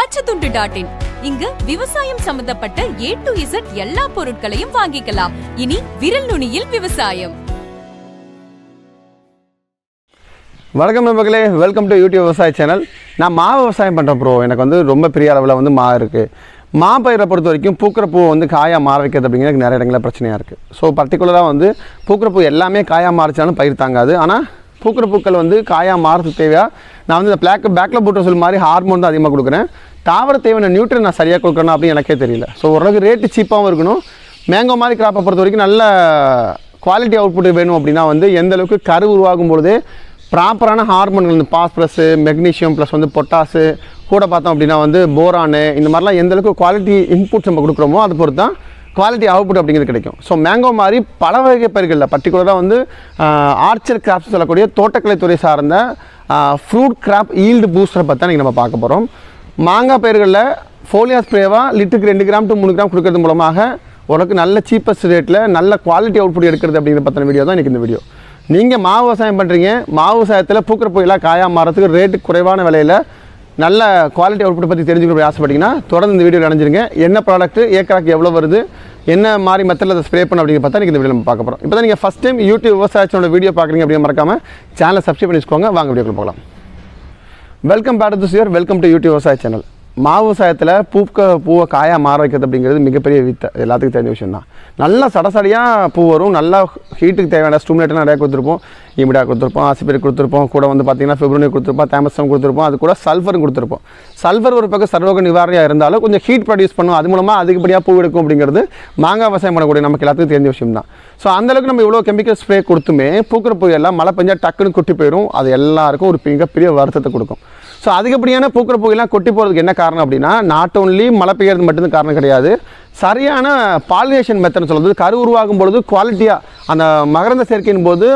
பச்சைத்துண்டு.in. இங்கு விவசாயம் சம்பந்தப்பட்ட A to Z எல்லா பொருட்களையும் வாங்கிக்கலாம். இனி விரல் நுனியில் விவசாயம். வணக்கம் நண்பர்களே, வெல்கம் டு யூடியூப் விவசாய சேனல். நான் மா விவசாயம் பண்ணுறேன் ப்ரோ. எனக்கு வந்து ரொம்ப பெரிய அளவில் வந்து மா இருக்குது. மா பயிரை பொறுத்த வரைக்கும் பூக்கிற பூ வந்து காயாக மாற வைக்கிறது அப்படிங்கிறது நிறைய இடங்களில் பிரச்சனையாக இருக்குது. ஸோ பர்டிகுலராக வந்து பூக்கிற பூ எல்லாமே காயாக மாறிச்சாலும் பயிர் தாங்காது. ஆனால் பூக்கிற பூக்கள் வந்து காயாக மாறதுக்கு தேவையாக நான் வந்து இந்த பேக்கில் போட்டு சொல் மாதிரி ஹார்மோன் தான் அதிகமாக கொடுக்குறேன். தாவர தேவையான நியூட்ரியன் நான் சரியாக கொடுக்குறேன்னா அப்படின்னு எனக்கே தெரியல. ஸோ ஓரளவுக்கு ரேட்டு சீப்பாகவும் இருக்கணும். மேங்கோ மாதிரி கிராப்பை பொறுத்த வரைக்கும் நல்ல குவாலிட்டி அவுட்புட் வேணும் அப்படின்னா வந்து எந்தளவுக்கு கரு உருவாகும் பொழுது ப்ராப்பரான ஹார்மோன்கள் இந்த பாஸ்பரஸு, மெக்னீஷியம் ப்ளஸ் வந்து பொட்டாசு கூட பார்த்தோம் அப்படின்னா வந்து போரானு, இந்த மாதிரிலாம் எந்தளவுக்கு குவாலிட்டி இன்புட்ஸ் நம்ம கொடுக்குறோமோ அது பொறுத்து தான் குவாலிட்டி அவுட்புட் அப்படிங்கிறது கிடைக்கும். ஸோ மேங்கோ மாதிரி பல வகை பயிர்களில் பர்டிகுலராக வந்து ஆர்ச்சர் கிராப்ஸ் சொல்லக்கூடிய தோட்டக்கலைத்துறை சார்ந்த ஃப்ரூட் கிராப் ஈல்டு பூஸ்டரை பற்றி தான் நம்ம பார்க்க போகிறோம். மாங்காய் பயிர்களில் ஃபோலியா ஸ்ப்ரேவாக லிட்டருக்கு 2 கிராம் to 3 கிராம் கொடுக்கறது மூலமாக உனக்கு நல்ல சீப்பஸ்ட் ரேட்டில் நல்ல குவாலிட்டி அவுட்புட் எடுக்கிறது அப்படிங்கிற பற்றின வீடியோ தான் இன்றைக்கி இந்த வீடியோ. நீங்கள் மா விவசாயம் பண்ணுறீங்க, மா விவசாயத்தில் பூக்கிற பூயெல்லாம் காயாக மாறதுக்கு ரேட்டு குறைவான விலையில் நல்ல குவாலிட்டி அவுட்புட் பற்றி தெரிஞ்சுக்கணும் ஆசைப்பட்டீங்கன்னா தொடர்ந்து இந்த வீடியோ அடைஞ்சிருங்க. என்ன ப்ராடக்ட்டு, ஏக்கராக்கு எவ்வளோ வருது, என்ன மாதிரி மெத்தடில் அதை ஸ்ப்ரே பண்ண அப்படிங்கிற பார்த்தா இந்த வீடியோ நம்ம பார்க்க போகிறோம். இப்போ தான் நீங்கள் ஃபஸ்ட் டைம் யூடியூப் விவசாயத்தோட வீடியோ பார்க்குறீங்க அப்படின்னு மறக்காமல் சேனலை சப்ஸ்கிரைப் பண்ணி வச்சுக்கோங்க. வாங்க வீடியோக்குள்ள போகலாம். வெல்கம் பேக் டு சியர், வெல்கம் டு யூடியூப் விவசாய சேனல். மா விவசாயத்தில் பூவை காயாக மாற வைக்கிறது அப்படிங்கிறது மிகப்பெரிய வித்தை, எல்லாத்துக்கும் தெரிஞ்ச விஷயம் தான். நல்லா சடசடியாக பூ வரும். நல்லா ஹீட்டுக்கு தேவையான ஸ்டிமுலேட்டர் நிறையா கொடுத்துருப்போம். இமிடா கொடுத்துருப்போம், ஆசிபேரி கொடுத்துருப்போம், கூட வந்து பார்த்திங்கன்னா ஃபெப்ரவரி கொடுத்துருப்போம், தாமசம் கொடுத்துருப்போம், அது கூட சல்ஃபரும் கொடுத்துருப்போம். சல்ஃபர் ஒரு பக்கம் சர்வரோக நிவாரணியாக இருந்தாலும் கொஞ்சம் ஹீட் ப்ரொடியூஸ் பண்ணும், அது மூலமாக அதிகப்படியாக பூ எடுக்கும் அப்படிங்கிறது மாங்காய் விவசாயம் பண்ணக்கூடிய நமக்கு எல்லாத்துக்கும் தெரிஞ்ச விஷயம் தான். ஸோ அந்தளவுக்கு நம்ம இவ்வளோ கெமிக்கல் ஸ்ப்ரே கொடுத்துமே பூக்கிற பூ எல்லாம் மழை பெஞ்சா டக்குன்னு கொட்டி போயிடும். அது எல்லாருக்கும் ஒரு மிகப்பெரிய வருத்தத்தை கொடுக்கும். ஸோ அதிகப்படியான பூக்கிற பூவெல்லாம் கொட்டி போகிறதுக்கு என்ன காரணம் அப்படின்னா, நாட் ஓன்லி மழை பெய்யறது மட்டும்தான் காரணம் கிடையாது. சரியான பாலினேஷன் மெத்தட்னு சொல்கிறது, கரு உருவாகும் பொழுது குவாலிட்டியாக அந்த மகரந்த சேர்க்கையின் போது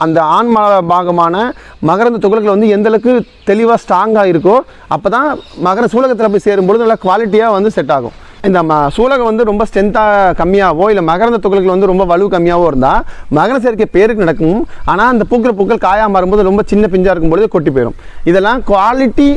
அந்த ஆண் பாகமான மகரந்த துகள்கள் வந்து எந்தளவுக்கு தெளிவாக ஸ்ட்ராங்காக இருக்கோ அப்போ தான் மகர சூலகத்தில் போய் சேரும்பொழுது நல்லா குவாலிட்டியாக வந்து செட் ஆகும். இந்த சூலகம் வந்து ரொம்ப ஸ்ட்ரென்த்தாக கம்மியாகவோ இல்லை மகரந்த துகள்கள் வந்து ரொம்ப வலு கம்மியாகவோ இருந்தால் மகர சேர்க்கை பேருக்கு நடக்கும். ஆனால் அந்த பூக்கிற பூக்கள் காயாக மாறும்போது ரொம்ப சின்ன பிஞ்சாக இருக்கும்பொழுது கொட்டி போயிடும். இதெல்லாம் குவாலிட்டி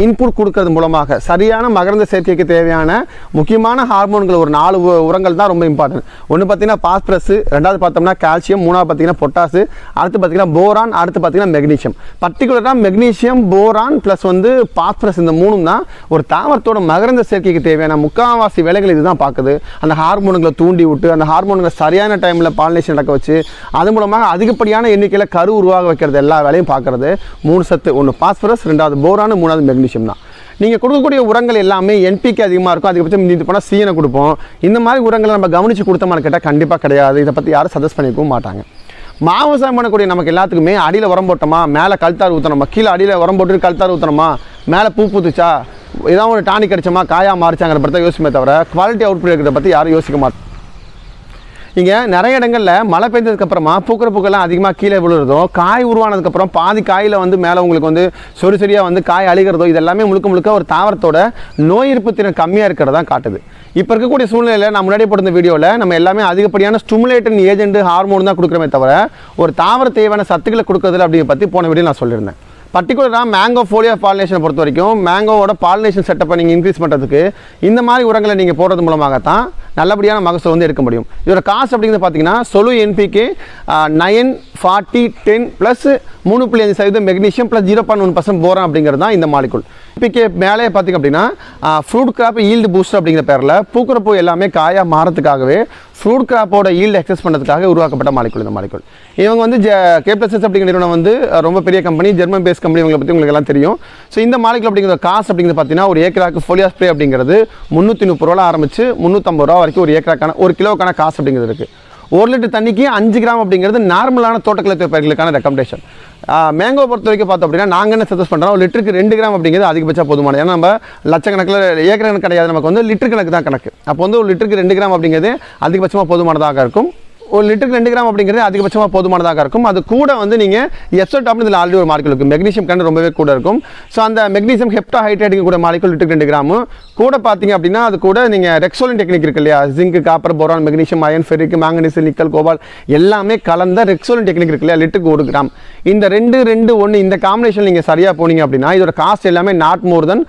இன்புட் கொடுக்கறது மூலமாக சரியான மகரந்த சேர்க்கைக்கு தேவையான முக்கியமான ஹார்மோன்கள் ஒரு 4 உரங்கள் தான் ரொம்ப இம்பார்ட்டன்ட். ஒன்று பார்த்தீங்கன்னா பாஸ்பரஸ், ரெண்டாவது பார்த்தோம்னா கால்சியம், மூணாவது பார்த்தீங்கன்னா பொட்டாசு, அடுத்து பார்த்தீங்கன்னா போரான், அடுத்து பார்த்தீங்கன்னா மெக்னீஷியம். பர்டிகுலராக மெக்னீஷியம், போரான் ப்ளஸ் வந்து பாஸ்பரஸ், இந்த 3 தான் ஒரு தாவரத்தோட மகரந்த சேர்க்கைக்கு தேவையான முக்கால்வாசி வேலைகள் இதுதான் பார்க்குது. அந்த ஹார்மோன்களை தூண்டி விட்டு அந்த ஹார்மோன்களை சரியான டைமில் பாலினேஷன் நடக்க வச்சு அது மூலமாக அதிகப்படியான எண்ணிக்கையில் கரு உருவாக வைக்கிறது எல்லா வேலையும் பார்க்குறது 3 சத்து. ஒன்று பாஸ்பரஸ், ரெண்டாவது போரான், மூணாவது மெக்னீஷியம் தான். நீங்கள் கொடுக்கக்கூடிய உரங்கள் எல்லாமே NPK அதிகமாக இருக்கும். அதிகபட்சம் நீந்து போனால் சீனை கொடுப்போம். இந்த மாதிரி உரங்களை நம்ம கவனித்து கொடுத்தோமான்னு கேட்டால் கண்டிப்பாக கிடையாது. இதை பற்றி யாரும் சஜஸ்ட் பண்ணிக்கவும் மாட்டாங்க. மா விவசாயம் பண்ணக்கூடிய நமக்கு எல்லாத்துக்குமே அடியில் உரம் போட்டோமா, மேலே கல்தார் ஊற்றணுமா, கீழே அடியில் உரம் போட்டு கல்தார் ஊற்றணுமா, மேலே பூ பூத்துச்சா, ஏதாவது ஒரு டானிக் அடிச்சோமா, காயாக மாறிச்சாங்கிற பற்றி யோசிக்குமே தவிர குவாலிட்டி அவுட்புட் இருக்கிறத பற்றி யாரும் யோசிக்க மாட்டோம். இங்கே நிறைய இடங்களில் மழை பெஞ்சதுக்கப்புறமா பூக்கிற பூக்கெல்லாம் அதிகமாக கீழே விழுறதோ, காய் உருவானதுக்கப்புறம் பாதி காயில் வந்து மேலே உங்களுக்கு வந்து சொரியாக வந்து காய் அழிகிறதோ, இதெல்லாமே முழுக்க ஒரு தாவரத்தோட நோய் எதிர்ப்பு திறன் கம்மியாக இருக்கிறதான் காட்டுது. இப்போ இருக்கக்கூடிய சூழ்நிலையில் நான் முன்னாடி போட்ட வீடியோவில் நம்ம எல்லாமே அதிகப்படியான ஸ்டிமுலேட்டிங் ஏஜென்ட் ஹார்மோன் தான் கொடுக்குறமே தவிர ஒரு தாவர தேவையான சத்துக்களை கொடுக்குறதில்ல அப்படிங்கிற பற்றி போன வீடியோ நான் சொல்லியிருந்தேன். பர்டிகுலராக மேங்கோ ஃபோலியா பாலினேஷனை பொறுத்த வரைக்கும் மேங்கோவோட பாலினேஷன் செட்டப்பை நீங்கள் இன்க்ரீஸ் பண்ணுறதுக்கு இந்த மாதிரி உரங்களை நீங்கள் போடுறது மூலமாகத்தான் நல்லபடியான மகசூல் வந்து எடுக்க முடியும். இதோட காஸ்ட் அப்படிங்கிறது பார்த்தீங்கன்னா சொலு NPK 9 40 10 plus 3.5% magnesium plus 0.1% boron அப்படிங்கிறது தான் இந்த மாலிகுல். NPK மேலே பார்த்திங்க அப்படின்னா ஃப்ரூட் கிராப் ஈல்டு பூஸ்டர் அப்படிங்கிற பேரில் பூக்கிற பூ எல்லாமே காயாக மாறதுக்காகவே ஃப்ரூட் கிராப்போட ஈல்டு எக்ஸஸ் பண்ணுறதுக்காக உருவாக்கப்பட்ட மாலிகுல் இந்த மாலிகுல். இவங்க வந்து கேப்ளசஸ் அப்படிங்கிற நிறுவனம் வந்து ரொம்ப பெரிய கம்பெனி, ஜெர்மன் பேஸ் கம்பெனி, இவங்களை பற்றி உங்களுக்கு எல்லாம் தெரியும். ஸோ இந்த மாலிகுல் அப்படிங்கிற காஸ்ட் அப்படிங்கிறது பார்த்தீங்கன்னா ஒரு ஏக்கராக்கு ஃபோலியா ஸ்ப்ரே அப்படிங்கிறது 330 ரூபா ஆரம்பித்து 350 ரூபா வரைக்கும் ஒரு ஏக்கராக்கான ஒரு கிலோக்கான காஸ்ட் அப்படிங்கிறது இருக்குது. 1 லிட்டர் தண்ணிக்கு 5 கிராம் அப்படிங்கிறது நார்மலான தோட்டக்கலை பயிர்களுக்கான ரெக்கமெண்டேஷன். மேங்கோ பொறுத்த வரைக்கும் பார்த்தோம் அப்படின்னா நாங்கள் என்ன சஜஸ்ட் பண்ணுறோம், ஒரு லிட்டருக்கு 2 கிராம் அப்படிங்கிறது அதிகபட்சம் போதுமானது. ஏன்னா நம்ம லட்சக்கணக்கில் ஏக்கர் கணக்கு கிடையாது, நமக்கு வந்து லிட்டர் கணக்கு தான் கணக்கு. அப்போ வந்து ஒரு லிட்டருக்கு 2 கிராம் அப்படிங்கிறது அதிகபட்சமாக போதுமானதாக இருக்கும். ஒரு லிட்டருக்கு 2 கிராம் அப்படிங்கிறது அதிகபட்சமாக போதுமானதாக இருக்கும். அது கூட வந்து நீங்கள் எஸ்ஓடாப்னு இதில் ஆல்ரெடி ஒரு மாலிகுல் இருக்குது, மெக்னீஷியம் கண்டு ரொம்பவே கூட இருக்கும். ஸோ அந்த மெக்னீஷியம் ஹெப்டாஹைட்ரேட்டுக்கு கூட மாலிகுல் லிட்டருக்கு 2 கிராமு கூட பார்த்தீங்க அப்படின்னா அது கூட நீங்கள் ரெக்ஸோலின் டெக்னிக் இருக்கு இல்லையா, zinc, copper, boron, magnesium, iron, ferric, manganese, nickel, cobalt எல்லாமே கலந்த ரெக்ஸோலின் டெக்னிக் இருக்கு இல்லையா, லிட்டருக்கு 1 கிராம். இந்த 2-2-1 இந்த காம்பினேஷன் நீங்கள் சரியாக போனீங்க அப்படின்னா இதோட காஸ்ட் எல்லாமே நாட் மோர் தென்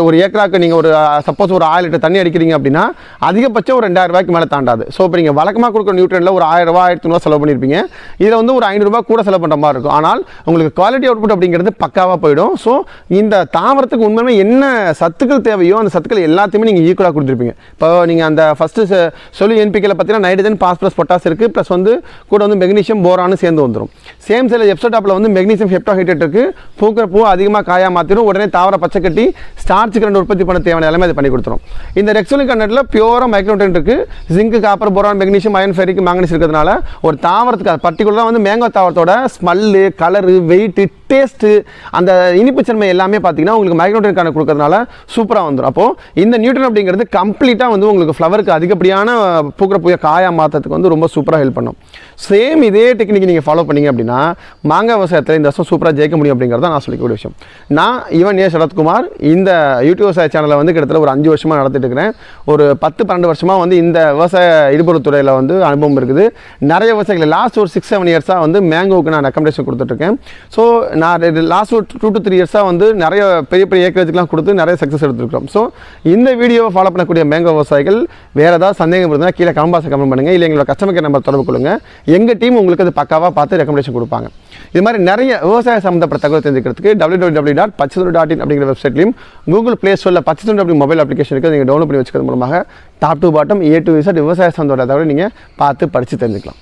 ஒரு ஏக்கராக்கு நீங்கள் ஒரு சப்போஸ் ஒரு 1000 லிட்டர் தண்ணி அடிக்கிறீங்க அப்படின்னா அதிகபட்சம் ஒரு 2000 ரூபாய்க்கு மேலே தாண்டாது. ஸோ இப்போ நீங்கள் வழக்கமாக கொடுக்குற நியூட்ரியன்ல ஒரு 1000 ரூபா 1500 ரூபா செலவு பண்ணியிருப்பீங்க, இதில் வந்து ஒரு 500 ரூபாய் கூட செலவு பண்ணுற மாதிரி இருக்கும். ஆனால் உங்களுக்கு குவாலிட்டி அவுட்புட் அப்படிங்கிறது பக்காவாக போயிடும். ஸோ இந்த தாவரத்துக்கு உண்மையுமே என்ன சத்துக்கள் தேவையோ அந்த சத்துக்கள் எல்லாத்தையுமே நீங்கள் ஈக்குவலாக கொடுத்துருப்பீங்க. இப்போ நீங்கள் அந்த ஃபஸ்ட்டு சொல்லி என்பிக்கில் பார்த்தீங்கன்னா நைட்ரஜன், பாஸ்பரஸ், பொட்டாஸ் இருக்குது, ப்ளஸ் வந்து கூட வந்து மெக்னீஷியம், போரானு சேர்ந்து வந்துடும். சேம் சில எப்சோடாப்பில் வந்து மெக்னீஷியம் ஹெப்டாஹைட்ரேட் இருக்குது, பூக்கிற பூ அதிகமாக காயாக மாற்றிடும், உடனே தாவர பச்சை கட்டி ஸ்டார்ச்சுக்கு 2 உற்பத்தி பண்ண தேவையான எல்லாமே அதை பண்ணி கொடுத்துரும். இந்த ரெக்ஸோலின் கண்டென்ட்டில் பியூராக மைக்ரோநியூட்ரியன்ட் இருக்குது, zinc, copper, boron, magnesium, iron, ferric, manganese இருக்கிறதுனால ஒரு தாவரத்துக்கு அது பர்டிகுலராக வந்து மேங்கோ தாவரத்தோட ஸ்மெல்லு, கலரு, வெயிட்டு, டேஸ்ட்டு, அந்த இனிப்புச்சன்மை எல்லாமே பார்த்தீங்கன்னா உங்களுக்கு மைக்ரோநியூட்ரியன்ட் கண்டென்ட் கொடுக்கறதுனால சூப்பராக வந்துடும். அப்போது இந்த நியூட்ரியன் அப்படிங்கிறது கம்ப்ளீட்டாக வந்து உங்களுக்கு ஃப்ளவருக்கு அதிகப்படியான பூக்கிற பூயை காயாக மாற்றத்துக்கு வந்து ரொம்ப சூப்பராக ஹெல்ப் பண்ணும். சேம் இதே டெக்னிக் நீங்கள் ஃபாலோ பண்ணீங்க அப்படின்னா மாங்காய் விவசாயத்தில் இந்த வருஷம் சூப்பராக ஜெயிக்க முடியும் அப்படிங்கிறத நான் சொல்லிக்கூடிய விஷயம். நான் ஈவன் ஏ சரத்குமார் இந்த யூடியூப் விவசாய சேனலை வந்து கிட்டத்தட்ட ஒரு 5 வருஷமாக நடத்திட்டு இருக்கிறேன். ஒரு 10-12 வருஷமாக வந்து இந்த விவசாய இடுபொருத்துறையில் வந்து அனுபவம் இருக்குது. நிறைய விவசாயிகள் லாஸ்ட் ஒரு 6-7 இயர்ஸாக வந்து மேங்கோவுக்கு நான் ரெக்கமெண்டேஷன் கொடுத்துட்ருக்கேன். ஸோ நான் லாஸ்ட் ஒரு 2-3 இயர்ஸாக வந்து நிறைய பெரிய ஏக்கரேஜுக்கெலாம் கொடுத்து நிறைய சக்ஸஸ் எடுத்துருக்கோம். ஸோ இந்த வீடியோவை ஃபாலோ பண்ணக்கூடிய மேங்கோ விவசாயிகள் வேறு ஏதாவது சந்தேகம் இருந்தால் கீழே கமெண்ட் பாக்ஸில் கமெண்ட் பண்ணுங்கள், இல்லை எங்களோட கஸ்டமர் கேர் நம்பர் தொடர்பு கொள்ளுங்கள். எங்கள் டீம் உங்களுக்கு அது பக்காவாக பார்த்து ரெக்கமெண்டேஷன் கொடுப்பாங்க. இது மாதிரி நிறைய விவசாய சம்பந்தப்பட்ட தகவல் தெரிஞ்சுக்கிறதுக்கு www.pachithundu.in அப்படிங்கிற வெப்சைட்லையும் கூகுள் பிளே ஸ்டோரில் பச்சைத்துண்டு அப்படி மொபைல் அப்ளிகேஷன் இருக்குது, நீங்கள் டவுன்லோட் பண்ணி வச்சுக்கிறது மூலமாக top to bottom A to Z விவசாய சம்பந்தப்பட்ட தகவலை நீங்கள் பார்த்து படித்து தெரிஞ்சுக்கலாம்.